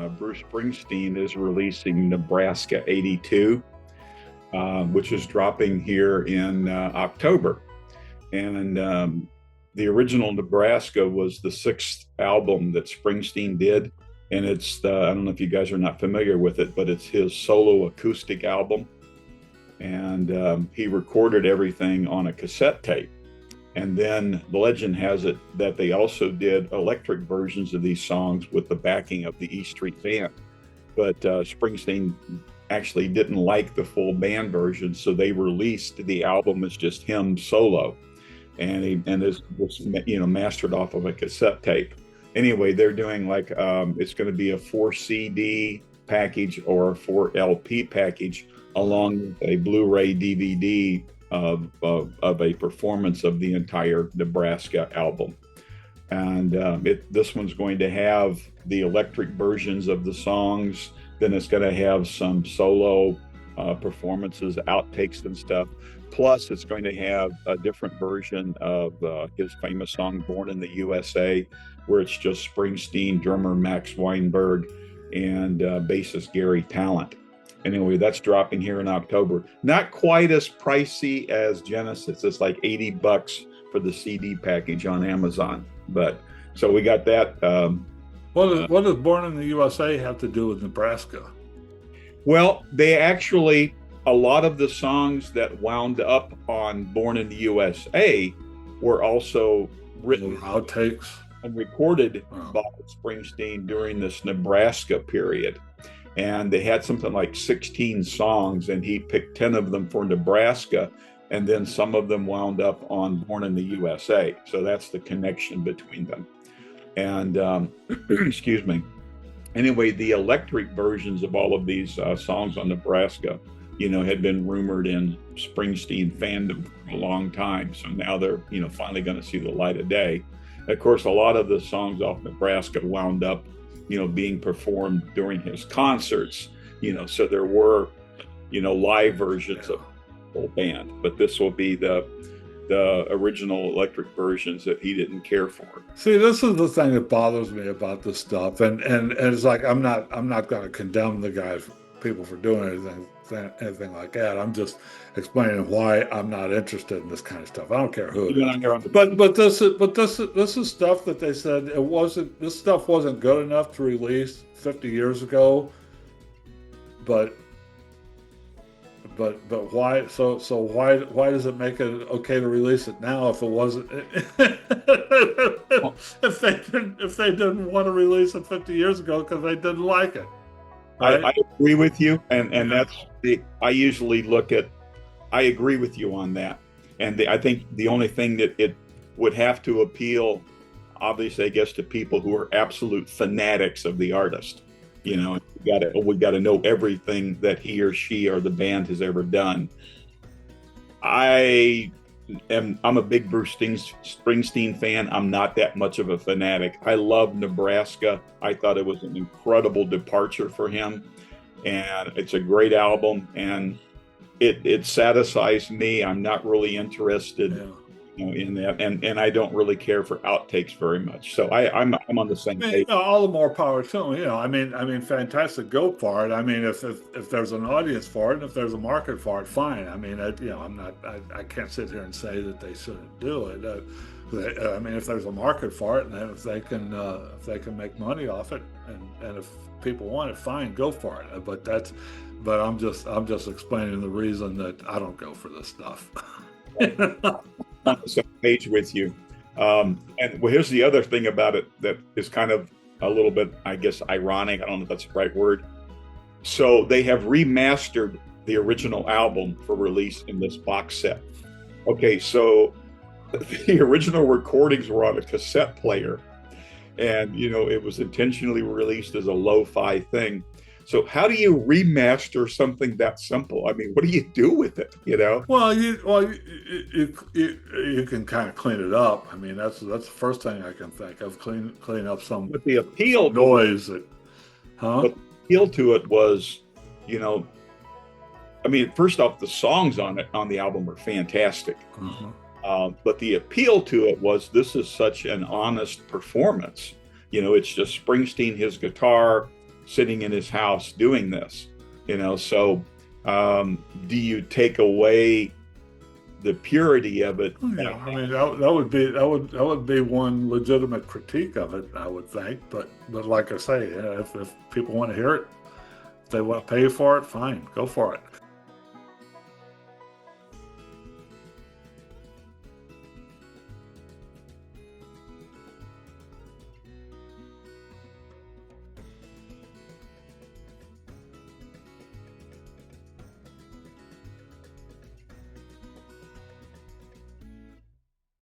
Bruce Springsteen is releasing Nebraska '82, which is dropping here in October. And the original Nebraska was the sixth album that Springsteen did. And it's, I don't know if you guys are not familiar with it, but it's his solo acoustic album. And he recorded everything on a cassette tape. And then the legend has it that they also did electric versions of these songs with the backing of the E Street Band. But Springsteen actually didn't like the full band version, so they released the album as just him solo, and this was mastered off of a cassette tape. Anyway, they're doing like it's going to be a 4 CD package or a 4 LP package, along with a Blu-ray DVD of a performance of the entire Nebraska album. And this one's going to have the electric versions of the songs. Then it's going to have some solo performances, outtakes and stuff. Plus, it's going to have a different version of his famous song, Born in the USA, where it's just Springsteen, drummer Max Weinberg, and bassist Gary Talent. Anyway, that's dropping here in October. Not quite as pricey as Genesis. It's like $80 for the CD package on Amazon. But so we got that. What does Born in the USA have to do with Nebraska? Well, they actually, a lot of the songs that wound up on Born in the USA were also written outtakes and recorded by Springsteen during this Nebraska period. And they had something like 16 songs, and he picked 10 of them for Nebraska, and then some of them wound up on Born in the USA. So that's the connection between them. And excuse me. Anyway, the electric versions of all of these songs on Nebraska, had been rumored in Springsteen fandom for a long time. So now they're, finally going to see the light of day. Of course, a lot of the songs off Nebraska wound up being performed during his concerts, so there were, live versions of the whole band, but this will be the original electric versions that he didn't care for. See, this is the thing that bothers me about this stuff, and it's like I'm not going to condemn the guys, people for doing anything like that. I'm just explaining why I'm not interested in this kind of stuff. I don't care who it is. But this is stuff that they said this stuff wasn't good enough to release 50 years ago. But why? So why does it make it okay to release it now if it wasn't? if they didn't want to release it 50 years ago because they didn't like it. Right? I agree with you, and that's I usually look at. I agree with you on that, and I think the only thing that it would have to appeal, obviously, I guess, to people who are absolute fanatics of the artist. We got to know everything that he or she or the band has ever done. I'm a big Bruce Springsteen fan. I'm not that much of a fanatic. I love Nebraska. I thought it was an incredible departure for him, and it's a great album, and it satisfies me. I'm not really interested in that, and I don't really care for outtakes very much. So I'm on the same page. All the more power to him. I mean, fantastic. Go for it. I mean, if there's an audience for it, and if there's a market for it, fine. I mean, I can't sit here and say that they shouldn't do it. I mean, if there's a market for it, and if they can make money off it, and if people want it, fine, go for it. But I'm just explaining the reason that I don't go for this stuff. On the same page with you. And well, here's the other thing about it that is kind of a little bit, I guess, ironic. I don't know if that's the right word. So they have remastered the original album for release in this box set. Okay, so the original recordings were on a cassette player, and it was intentionally released as a lo-fi thing. So how do you remaster something that simple? I mean, what do you do with it? Well, you can kind of clean it up. I mean, that's the first thing I can think of. Clean up some. But the appeal noise. The appeal to it was, I mean, first off, the songs on the album are fantastic. Mm-hmm. But the appeal to it was this is such an honest performance. It's just Springsteen, his guitar, sitting in his house doing this, so do you take away the purity of it? Yeah, I mean that would be one legitimate critique of it, I would think. But like I say, if people want to hear it, if they want to pay for it, fine, go for it.